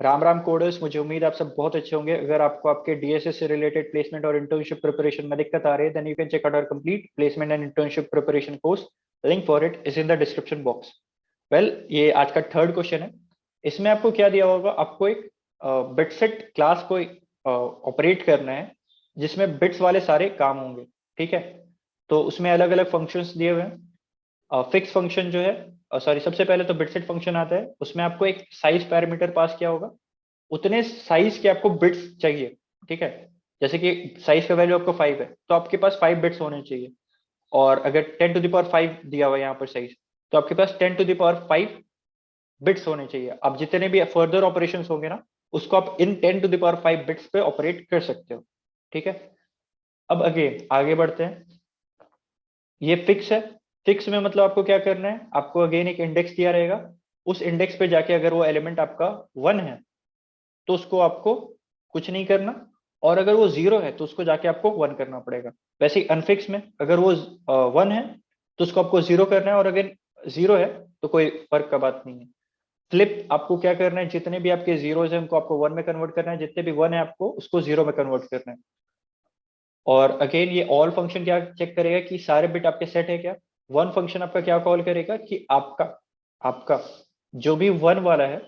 Ram Ram coders, मुझे उम्मीद आप सब बहुत अच्छे होंगे। अगर आपको आपके डीएसएस से रिलेटेड प्लेसमेंट और इंटर्नशिप प्रिपरेशन में दिक्कत आ रही है, then you can check out our complete placement and internship preparation course. Link for it is in the description box. Well, ये आज का थर्ड क्वेश्चन है। इसमें आपको क्या दिया होगा, आपको एक बिटसेट क्लास को ऑपरेट करना है जिसमें बिट्स वाले सारे काम होंगे। ठीक है, तो उसमें अलग अलग फंक्शंस दिए हुए हैं। फिक्स फंक्शन जो है, सॉरी, सबसे पहले तो बिटसेट फंक्शन आता है, उसमें आपको एक साइज पैरामीटर पास किया होगा। उतने साइज के आपको बिट्स चाहिए। ठीक है, जैसे कि साइज का वैल्यू आपको 5 है, तो आपके पास 5 बिट्स होने चाहिए। और अगर 10⁵ दिया हुआ है यहाँ पर साइज, तो आपके पास 10⁵ बिट्स होने चाहिए। अब जितने भी फर्दर ऑपरेशंस होंगे ना, उसको आप इन 10⁵ बिट्स पे ऑपरेट कर सकते हो। ठीक है, अब अगेन आगे बढ़ते हैं। ये फिक्स है। फिक्स में मतलब आपको क्या करना है, आपको अगेन एक इंडेक्स दिया रहेगा। उस इंडेक्स पे जाके अगर वो एलिमेंट आपका 1 है तो उसको आपको कुछ नहीं करना, और अगर वो 0 है तो उसको जाके आपको 1 करना पड़ेगा। वैसे ही अनफिक्स में अगर वो 1 है तो उसको आपको 0 करना है, और अगर 0 है तो कोई फर्क का बात नहीं है। फ्लिप आपको क्या करना है, जितने भी आपके जीरोज है उनको आपको 1 में कन्वर्ट करना है, जितने भी 1 है आपको उसको 0 में कन्वर्ट करना है। और अगेन ये ऑल फंक्शन क्या चेक करेगा कि सारे बिट आपके सेट है क्या। वन फंक्शन आपका क्या कॉल करेगा कि आपका आपका जो भी वन वाला है,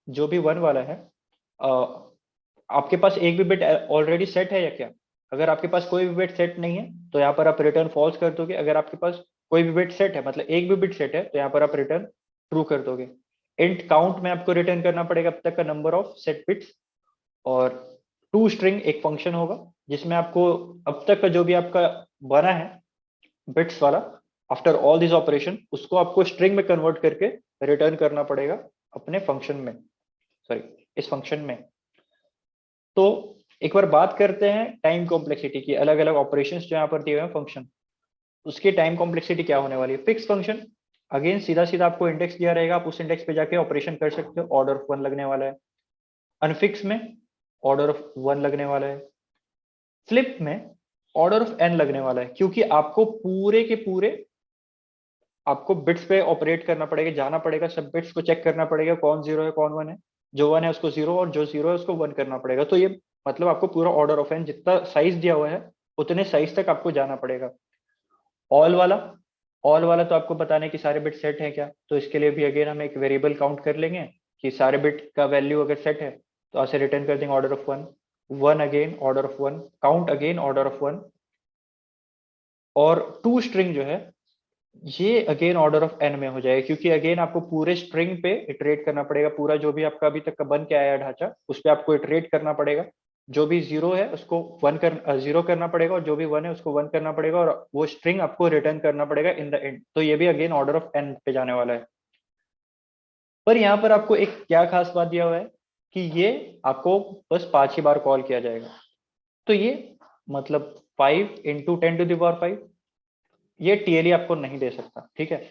जो भी वन वाला है, अ, आपके पास एक भी बिट ऑलरेडी सेट है या क्या। अगर आपके पास कोई भी बिट सेट नहीं है तो यहाँ पर आप रिटर्न फॉल्स कर दोगे। अगर आपके पास कोई भी बिट सेट है, मतलब एक भी बिट सेट है, तो यहाँ पर आप रिटर्न ट्रू कर दोगे। इंट काउंट में आपको रिटर्न करना पड़ेगा अब तक का नंबर ऑफ सेट बिट्स। और टू स्ट्रिंग एक फंक्शन होगा जिसमें आपको अब तक का जो भी आपका बना है बिट्स वाला, आफ्टर ऑल दिस ऑपरेशन, उसको आपको स्ट्रिंग में कन्वर्ट करके रिटर्न करना पड़ेगा अपने फंक्शन में, सॉरी, इस फंक्शन में। तो एक बार बात करते हैं टाइम कॉम्प्लेक्सिटी की। अलग अलग ऑपरेशंस जो यहाँ पर दिए हुए हैं फंक्शन, उसकी टाइम कॉम्प्लेक्सिटी क्या होने वाली है। फिक्स फंक्शन, अगेन सीधा सीधा आपको इंडेक्स दिया रहेगा, आप उस इंडेक्स पे जाके ऑपरेशन कर सकते हो, ऑर्डर ऑफ 1 लगने वाला है। अनफिक्स में ऑर्डर ऑफ 1 लगने वाला है। फ्लिप में ऑर्डर ऑफ n लगने वाला है, क्योंकि आपको पूरे के पूरे आपको बिट्स पे ऑपरेट करना पड़ेगा, जाना पड़ेगा, सब बिट्स को चेक करना पड़ेगा, कौन 0 है कौन 1 है। जो 1 है उसको 0, और जो 0 है उसको 1 करना पड़ेगा। तो ये मतलब आपको पूरा ऑर्डर ऑफ n जितना साइज दिया हुआ है उतने साइज तक आपको जाना पड़ेगा। ऑल वाला, ऑल वाला तो आपको बताने कि सारे बिट सेट है क्या, तो इसके लिए भी अगेन हम एक वेरिएबल काउंट कर लेंगे कि सारे बिट का वैल्यू अगर सेट है तो ऐसे रिटर्न कर देंगे order of 1। 1 again order of 1, count again order of 1। और टू स्ट्रिंग जो है, ये अगेन ऑर्डर ऑफ एन में हो जाएगा, क्योंकि अगेन आपको पूरे स्ट्रिंग पे इटरेट करना पड़ेगा। पूरा जो भी आपका अभी तक का बन के आया ढांचा, उस पर आपको इटरेट करना पड़ेगा। जो भी 0 है उसको 0 करना पड़ेगा, और जो भी 1 है उसको 1 करना पड़ेगा, और वो स्ट्रिंग आपको रिटर्न करना पड़ेगा इन द एंड। तो ये भी अगेन ऑर्डर ऑफ एन पे जाने वाला है। पर यहाँ पर आपको एक क्या खास बात दिया हुआ है कि ये आपको बस 5 ही बार कॉल किया जाएगा। तो ये मतलब 5 × 10⁵ ये टीएलई आपको नहीं दे सकता। ठीक है,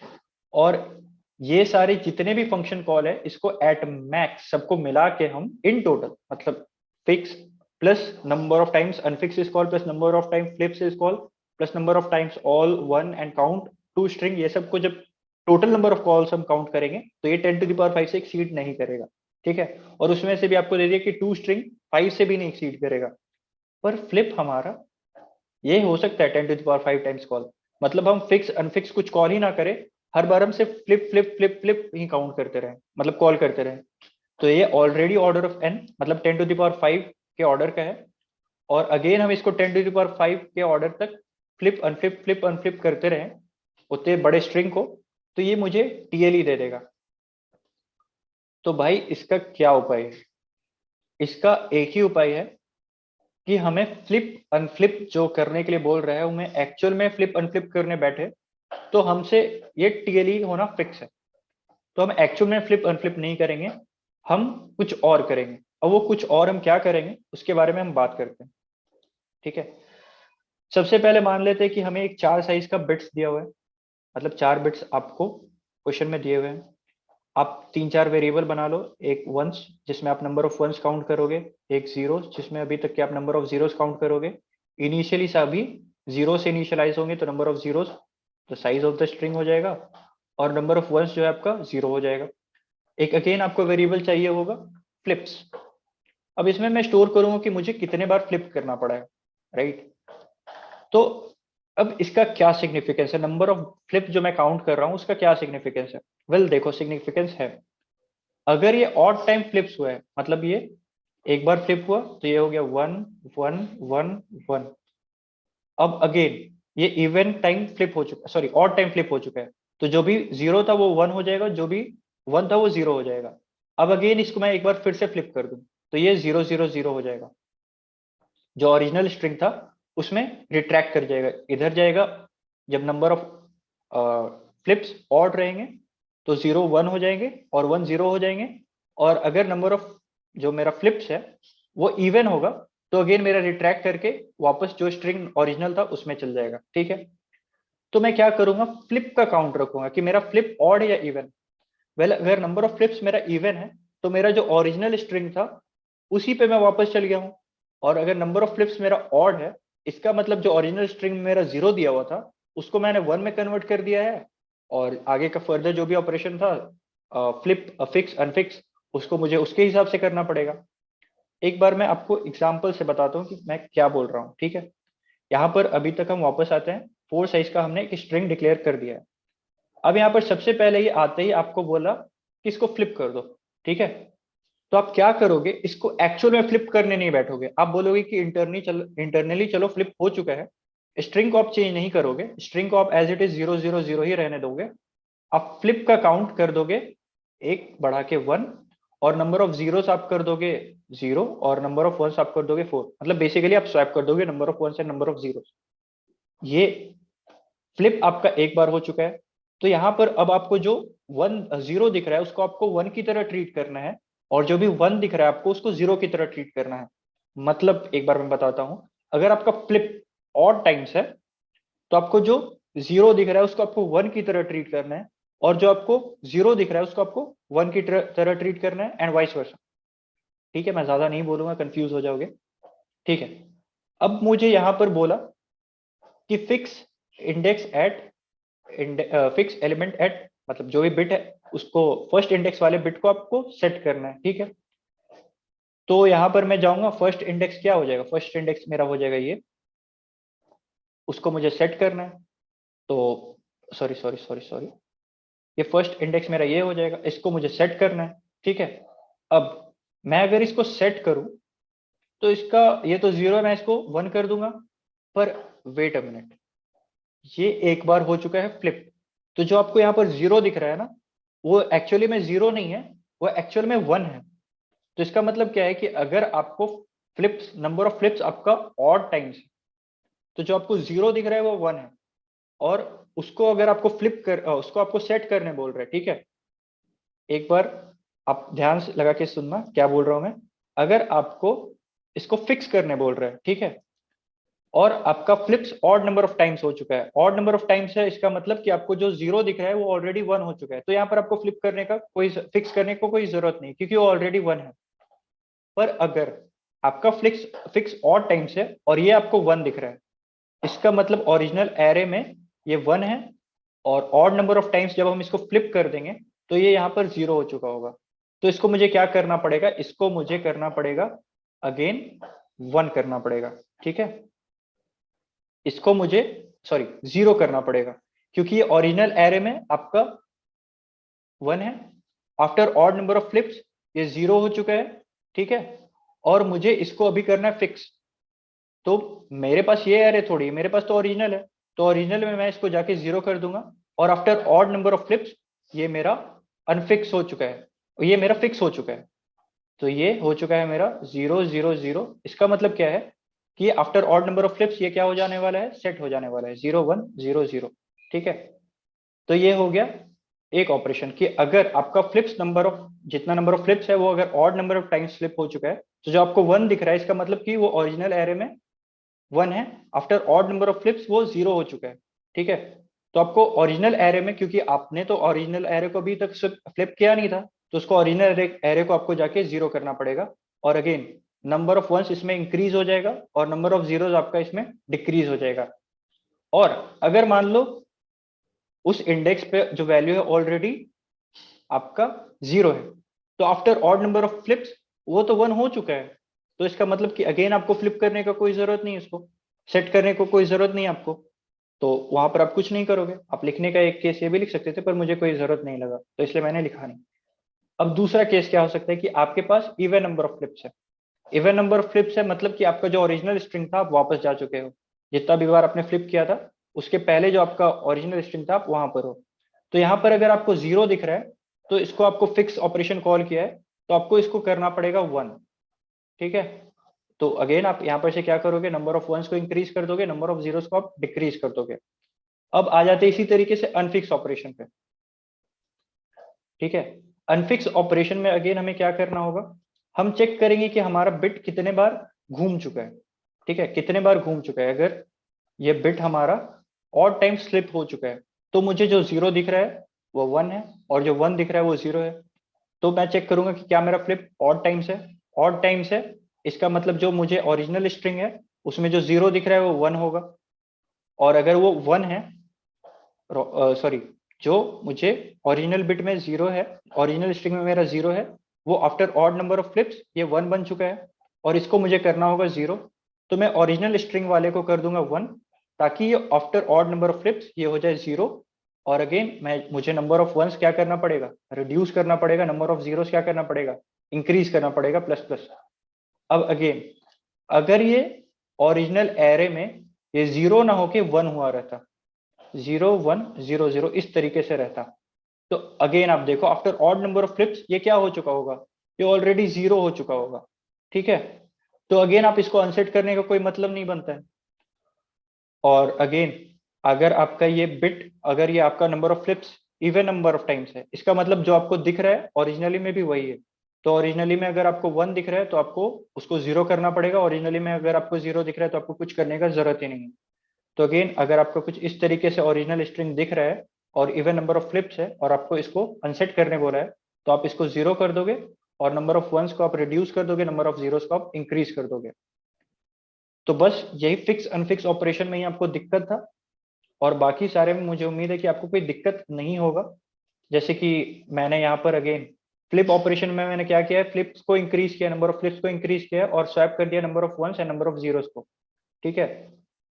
और ये सारे जितने भी फंक्शन कॉल है, इसको एट मैक्स सबको मिला के हम इन टोटल, मतलब fix plus number of times unfix is call, plus number of time flips is call, plus number of times all 1 and count to string, ये सबको जब टोटल नंबर ऑफ कॉल्स हम count करेंगे तो ये 10⁵ से exceed नहीं करेगा। ठीक है, और उसमें से भी आपको दे दिया कि टू स्ट्रिंग 5 से भी नहीं एक्सीड करेगा। पर फ्लिप हमारा ये हो सकता है 10⁵ टाइम्स कॉल, मतलब हम फिक्स अनफिक्स कुछ कॉल ही ना करें, हर बार हम सिर्फ फ्लिप फ्लिप फ्लिप फ्लिप ही काउंट करते रहे, मतलब कॉल करते रहे। तो ये ऑलरेडी ऑर्डर ऑफ एन, मतलब 10⁵ के ऑर्डर का है। और अगेन हम इसको 10⁵ के ऑर्डर तक फ्लिप अनफ्लिप करते रहे उतने बड़े स्ट्रिंग को, तो ये मुझे टीएलई दे देगा। तो भाई इसका क्या उपाय है। इसका एक ही उपाय है कि हमें फ्लिप अनफ्लिप जो करने के लिए बोल रहा है, हमें एक्चुअल में फ्लिप अनफ्लिप करने बैठे तो हमसे ये टीएलई होना फिक्स है। तो हम एक्चुअल में फ्लिप अनफ्लिप नहीं करेंगे, हम कुछ और करेंगे। और वो कुछ और हम क्या करेंगे उसके बारे में हम बात करते हैं। ठीक है, सबसे पहले मान लेते हैं कि हमें एक 4 साइज का बिट्स दिया हुआ है, मतलब 4 बिट्स आपको क्वेश्चन में दिए हुए हैं। आप 3-4 वेरिएबल बना लो, एक वंस जिसमें आप नंबर ऑफ वंस काउंट करोगे, एक जीरो जिसमें अभी तक के आप नंबर ऑफ जीरोस काउंट करोगे। इनिशियली सभी जीरो से इनिशियलाइज होंगे तो नंबर ऑफ जीरोस, तो साइज ऑफ द स्ट्रिंग हो जाएगा, और नंबर ऑफ वंस जो है आपका 0 हो जाएगा। एक अगेन आपको वेरिएबल चाहिए होगा फ्लिप्स। अब इसमें मैं स्टोर करूंगा कि मुझे कितने बार फ्लिप करना पड़ा है, राइट। तो अब इसका क्या सिग्निफिकेंस है, नंबर ऑफ फ्लिप जो मैं काउंट कर रहा हूं उसका क्या सिग्निफिकेंस है। वेल देखो सिग्निफिकेंस है, अगर ये ऑड टाइम फ्लिप्स हुआ है, मतलब ये एक बार फ्लिप हुआ तो ये हो गया 1 1 1 1। अब अगेन ये इवन टाइम फ्लिप हो चुका, सॉरी ऑड टाइम फ्लिप हो चुका है, तो जो भी 0 था वो 1 हो जाएगा, जो भी 1 था वो 0 हो जाएगा। अब अगेन इसको मैं एक बार फिर से फ्लिप कर दूं तो ये 0 0 0 हो जाएगा, जो ओरिजिनल स्ट्रिंग था उसमें रिट्रैक्ट कर जाएगा, इधर जाएगा। जब नंबर ऑफ फ्लिप्स ऑड रहेंगे तो 0 1 हो जाएंगे और 1 0 हो जाएंगे। और अगर नंबर ऑफ जो मेरा फ्लिप्स है वो इवन होगा तो अगेन मेरा रिट्रैक्ट करके वापस जो स्ट्रिंग ओरिजिनल था उसमें चल जाएगा, ठीक है। तो मैं क्या करूंगा, फ्लिप का काउंट रखूंगा कि मेरा फ्लिप ऑड है या इवन। वेल अगर नंबर ऑफ फ्लिप्स मेरा इवन है तो मेरा जो ओरिजिनल स्ट्रिंग था उसी पे मैं वापस चल गया हूं। और अगर नंबर ऑफ फ्लिप्स मेरा ऑड है, इसका मतलब जो ओरिजिनल स्ट्रिंग मेरा 0 दिया हुआ था उसको मैंने 1 में कन्वर्ट कर दिया है। और आगे का फर्दर जो भी ऑपरेशन था, फ्लिप फिक्स अनफिक्स, उसको मुझे उसके हिसाब से करना पड़ेगा। एक बार मैं आपको एग्जाम्पल से बताता हूँ कि मैं क्या बोल रहा हूँ, ठीक है। यहाँ पर अभी तक हम वापस आते हैं, 4 साइज का हमने एक स्ट्रिंग डिक्लेयर कर दिया है। अब यहाँ पर सबसे पहले ही आते ही आपको बोला कि इसको फ्लिप कर दो, ठीक है। तो आप क्या करोगे, इसको एक्चुअल में फ्लिप करने नहीं बैठोगे, आप बोलोगे कि इंटरनली चलो फ्लिप हो चुका है। स्ट्रिंग को आप चेंज नहीं करोगे, स्ट्रिंग को आप एज इट इज 0 0 0 ही रहने दोगे। आप फ्लिप का काउंट कर दोगे एक बढ़ा के 1, और नंबर ऑफ जीरोस आप कर दोगे 0, और नंबर ऑफ वंस आप कर दोगे 4। मतलब बेसिकली आप स्वैप कर दोगे number of ones and number of zeros. ये फ्लिप आपका एक बार हो चुका है। तो यहाँ पर अब आपको जो 0 दिख रहा है उसको आपको 1 की तरह ट्रीट करना है, और जो भी 1 दिख रहा है आपको उसको 0 की तरह ट्रीट करना है। मतलब एक बार मैं बताता हूं, अगर आपका फ्लिप ऑड टाइम्स है तो आपको जो 0 दिख रहा है उसको आपको 1 की तरह ट्रीट करना है, और जो आपको 0 दिख रहा है उसको आपको 1 की तरह ट्रीट करना है, एंड वाइस वर्सा। ठीक है, मैं ज्यादा नहीं बोलूंगा, कंफ्यूज हो जाओगे, ठीक है। अब मुझे यहां पर बोला कि fix index at fix element at, मतलब जो भी बिट है उसको फर्स्ट इंडेक्स वाले बिट को आपको सेट करना है, ठीक है। तो यहां पर मैं जाऊंगा, फर्स्ट इंडेक्स क्या हो जाएगा, फर्स्ट इंडेक्स मेरा हो जाएगा ये, उसको मुझे सेट करना है। तो सॉरी सॉरी सॉरी सॉरी, ये फर्स्ट इंडेक्स मेरा ये हो जाएगा, इसको मुझे सेट करना है, ठीक है। अब मैं अगर इसको सेट करूं तो इसका ये तो 0 है, मैं इसको 1 कर दूंगा। पर वेट अ मिनट, ये एक बार हो चुका है फ्लिप, तो जो आपको यहाँ पर 0 दिख रहा है ना, वो एक्चुअली में 0 नहीं है, वो एक्चुअल में 1 है। तो इसका मतलब क्या है कि अगर आपको फ्लिप्स, नंबर ऑफ फ्लिप्स आपका ऑड टाइम्स है, तो जो आपको 0 दिख रहा है वो 1 है। और उसको अगर आपको उसको आपको सेट करने बोल रहे हैं, ठीक है। एक बार आप ध्यान से लगा के सुनना क्या बोल रहा हूं मैं। अगर आपको इसको फिक्स करने बोल रहे हैं, ठीक है, और आपका flips odd number of times हो चुका है, ऑड नंबर ऑफ टाइम्स है, इसका मतलब कि आपको जो 0 दिख रहा है वो ऑलरेडी 1 हो चुका है, तो यहाँ पर आपको फ्लिप करने का कोई, फिक्स करने को कोई जरूरत नहीं, क्योंकि वो ऑलरेडी 1 है। पर अगर आपका फिक्स फिक्स ऑड टाइम्स है और ये आपको 1 दिख रहा है, इसका मतलब ओरिजिनल एरे में ये 1 है, और ऑड नंबर ऑफ टाइम्स जब हम इसको फ्लिप कर देंगे तो ये यहाँ पर 0 हो चुका होगा। तो इसको मुझे क्या करना पड़ेगा, इसको मुझे करना पड़ेगा अगेन 1 करना पड़ेगा, ठीक है। इसको मुझे सॉरी 0 करना पड़ेगा, क्योंकि ये ओरिजिनल एरे में आपका 1 है। After odd number of flips ये 0 हो चुका है, ठीक है। और मुझे इसको अभी करना है फिक्स। तो मेरे पास ये एरे थोड़ी है, मेरे पास तो ओरिजिनल है, तो ओरिजिनल में मैं इसको जाके 0 कर दूंगा, और after odd number of flips ये मेरा अनफिक्स हो चुका है, ये मेरा फिक्स हो चुका है। तो ये हो चुका है मेरा 0 0 0। इसका मतलब क्या है कि after odd number of flips ये क्या हो जाने वाला है, सेट हो जाने वाला है 0 1 0 0, ठीक है। तो ये हो गया एक ऑपरेशन कि अगर आपका फ्लिप्स नंबर ऑफ, जितना नंबर ऑफ फ्लिप्स है वो अगर odd number of times flip हो चुका है, तो जो आपको 1 दिख रहा है इसका मतलब कि वो ओरिजिनल एरे में 1 है, after odd number of flips वो 0 हो चुका है, ठीक है। तो आपको ओरिजिनल एरे में, क्योंकि आपने तो ओरिजिनल एरे को अभी तक फ्लिप किया नहीं था, तो उसको ओरिजिनल एरे को आपको जाके 0 करना पड़ेगा। और अगेन नंबर ऑफ वंस इसमें इंक्रीज हो जाएगा और नंबर ऑफ जीरोस आपका इसमें डिक्रीज हो जाएगा। और अगर मान लो उस इंडेक्स पे जो वैल्यू है ऑलरेडी आपका 0 है, तो after odd number of flips वो तो 1 हो चुका है, तो इसका मतलब कि अगेन आपको फ्लिप करने का कोई जरूरत नहीं है, इसको सेट करने को कोई जरूरत नहीं है आपको। तो वहां पर आप कुछ नहीं करोगे, आप लिखने का एक केस ये भी लिख सकते थे, पर मुझे कोई जरूरत नहीं लगा तो इसलिए मैंने लिखा नहीं। अब दूसरा केस क्या हो सकता है कि आपके पास इवन नंबर ऑफ फ्लिप्स है। इवन नंबर ऑफ फ्लिप्स है मतलब कि आपका जो ओरिजिनल स्ट्रिंग था आप वापस जा चुके हो, जितना भी बार आपने फ्लिप किया था उसके पहले जो आपका ओरिजिनल स्ट्रिंग था आप वहां पर हो। तो यहाँ पर अगर आपको 0 दिख रहा है तो इसको आपको फिक्स ऑपरेशन कॉल किया है, तो आपको इसको करना पड़ेगा 1। ठीक है, तो अगेन आप यहाँ पर से क्या करोगे, नंबर ऑफ वंस को इंक्रीज कर दोगे, नंबर ऑफ जीरोस को आप डिक्रीज कर दोगे। अब आ जाते हैं इसी तरीके से अनफिक्स ऑपरेशन पे। ठीक है, अनफिक्स ऑपरेशन में अगेन हमें क्या करना होगा, हम चेक करेंगे कि हमारा बिट कितने बार घूम चुका है। ठीक है, कितने बार घूम चुका है, अगर ये बिट हमारा ऑड टाइम स्लिप हो चुका है तो मुझे जो 0 दिख रहा है वो 1 है, और जो 1 दिख रहा है वो 0 है। तो मैं चेक करूंगा कि क्या मेरा फ्लिप ऑड टाइम्स है। ऑड टाइम्स है, इसका मतलब जो मुझे ओरिजिनल स्ट्रिंग है उसमें जो 0 दिख रहा है वो 1 होगा। और अगर वो 1 है, सॉरी, जो मुझे ओरिजिनल बिट में 0 है, ओरिजिनल स्ट्रिंग में मेरा 0 है, वो after odd number of flips ये 1 बन चुका है, और इसको मुझे करना होगा 0। तो मैं ओरिजिनल स्ट्रिंग वाले को कर दूंगा 1, ताकि ये after odd number of flips ये हो जाए 0। और अगेन मुझे नंबर ऑफ वंस क्या करना पड़ेगा, रिड्यूस करना पड़ेगा, नंबर ऑफ जीरोस क्या करना पड़ेगा, इंक्रीज करना पड़ेगा, प्लस प्लस। अब अगेन अगर ये ओरिजिनल एरे में ये 0 ना होके 1 हुआ रहता, 0 1 0 0 इस तरीके से रहता, तो अगेन आप देखो after odd number of flips ये क्या हो चुका होगा, ये ऑलरेडी 0 हो चुका होगा। ठीक है, तो अगेन आप इसको अनसेट करने का कोई मतलब नहीं बनता है। और अगेन अगर आपका ये बिट, अगर ये आपका number of flips even number of times है, इसका मतलब जो आपको दिख रहा है ओरिजिनली में भी वही है। तो ओरिजिनली में अगर आपको 1 दिख रहा है तो आपको उसको 0 करना पड़ेगा, ओरिजिनली में अगर आपको 0 दिख रहा है तो आपको कुछ करने का जरूरत ही नहीं है। तो अगेन अगर आपको कुछ इस तरीके से ओरिजिनल स्ट्रिंग दिख रहा है और इवन नंबर ऑफ फ्लिप्स है और आपको इसको अनसेट करने बोला है, तो आप इसको 0 कर दोगे, और नंबर ऑफ वंस को आप रिड्यूस कर दोगे, नंबर ऑफ जीरोस को आप इंक्रीज कर दोगे। तो बस यही फिक्स अनफिक्स ऑपरेशन में ही आपको दिक्कत था, और बाकी सारे में मुझे उम्मीद है कि आपको कोई दिक्कत नहीं होगा। जैसे कि मैंने यहाँ पर अगेन फ्लिप ऑपरेशन में मैंने क्या किया है, फ्लिप्स को इंक्रीज किया, नंबर ऑफ फ्लिप्स को इंक्रीज किया और स्वैप कर दिया number of ones and number of zeros को। ठीक है,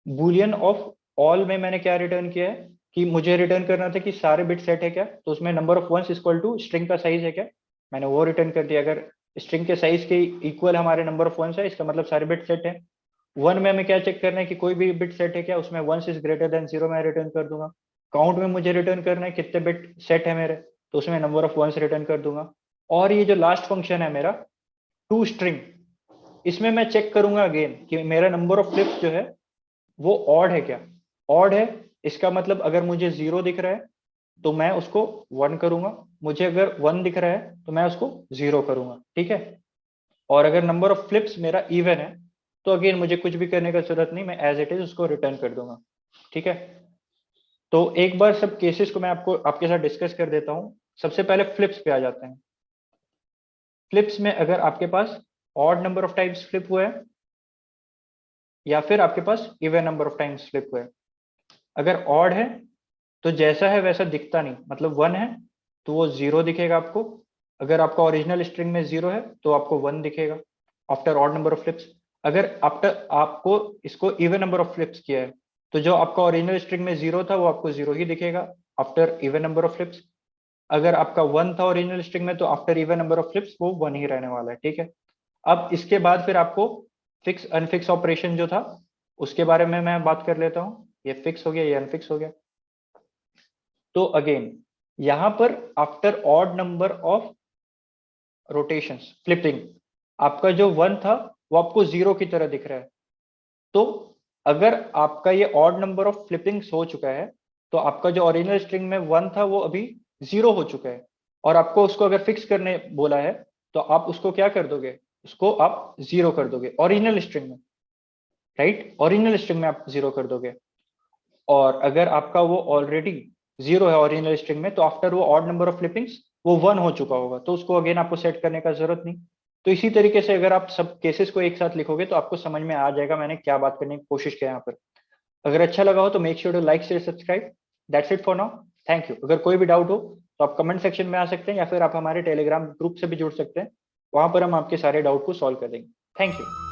बुलियन ऑफ ऑल में मैंने क्या रिटर्न किया है कि मुझे रिटर्न करना था कि सारे बिट सेट है क्या, तो उसमें number of ones equal to string का साइज है क्या, मैंने वो रिटर्न कर दिया। अगर स्ट्रिंग के साइज के इक्वल हमारे नंबर ऑफ वंस है, इसका मतलब सारे बिट सेट है। 1 में हमें क्या चेक करना है कि कोई भी बिट सेट है क्या, उसमें वंस इज ग्रेटर देन 0 मैं रिटर्न कर दूंगा। काउंट में मुझे रिटर्न करना है कितने बिट सेट है मेरे, तो उसमें नंबर ऑफ वंस रिटर्न कर दूंगा। और ये जो लास्ट फंक्शन है मेरा टू स्ट्रिंग, इसमें मैं चेक करूंगा अगेन कि मेरा नंबर ऑफ फ्लिप्स जो है वो ऑड है क्या। ऑड है, इसका मतलब अगर मुझे 0 दिख रहा है तो मैं उसको 1 करूंगा, मुझे अगर 1 दिख रहा है तो मैं उसको 0 करूंगा। ठीक है, और अगर नंबर ऑफ फ्लिप्स मेरा इवन है तो अगेन मुझे कुछ भी करने का जरूरत नहीं, मैं एज इट इज उसको रिटर्न कर दूंगा। ठीक है, तो एक बार सब केसेस को मैं आपको आपके साथ डिस्कस कर देता हूं। सबसे पहले फ्लिप्स पे आ जाते हैं। फ्लिप्स में अगर आपके पास odd number of times flip हुआ है या फिर आपके पास even number of times flip हुआ है, अगर ऑड है तो जैसा है वैसा दिखता नहीं, मतलब 1 है तो वो 0 दिखेगा आपको। अगर आपका ओरिजिनल स्ट्रिंग में 0 है तो आपको 1 दिखेगा after odd number of flips. अगर आफ्टर आपको इसको इवन नंबर ऑफ फ्लिप्स किया है तो जो आपका ओरिजिनल स्ट्रिंग में 0 था वो आपको 0 ही दिखेगा after even number of flips. अगर आपका 1 था ओरिजिनल स्ट्रिंग में तो after even number of flips वो 1 ही रहने वाला है। ठीक है, अब इसके बाद फिर आपको फिक्स अनफिक्स ऑपरेशन जो था उसके बारे में मैं बात कर लेता हूँ। ये फिक्स हो गया, ये अनफिक्स हो गया। तो अगेन यहां पर after odd number of rotations flipping, आपका जो 1 था वो आपको 0 की तरह दिख रहा है। तो अगर आपका ये ऑड नंबर ऑफ फ्लिपिंग्स हो चुका है तो आपका जो ओरिजिनल स्ट्रिंग में 1 था वो अभी 0 हो चुका है, और आपको उसको अगर फिक्स करने बोला है तो आप उसको क्या कर दोगे, उसको आप 0 कर दोगे ओरिजिनल स्ट्रिंग में। राइट, ओरिजिनल स्ट्रिंग में आप 0 कर दोगे। और अगर आपका वो ऑलरेडी 0 है ओरिजिनल स्ट्रिंग में तो आफ्टर वो ऑड नंबर ऑफ फ्लिपिंग्स वो 1 हो चुका होगा, तो उसको अगेन आपको सेट करने का जरूरत नहीं। तो इसी तरीके से अगर आप सब केसेस को एक साथ लिखोगे तो आपको समझ में आ जाएगा मैंने क्या बात करने की कोशिश किया यहाँ पर। अगर अच्छा लगा हो तो make sure to like share subscribe. That's it for now, thank you. अगर कोई भी डाउट हो तो आप कमेंट सेक्शन में आ सकते हैं या फिर आप हमारे टेलीग्राम ग्रुप से भी जुड़ सकते हैं। वहां पर हम आपके सारे डाउट को सॉल्व कर देंगे। Thank you.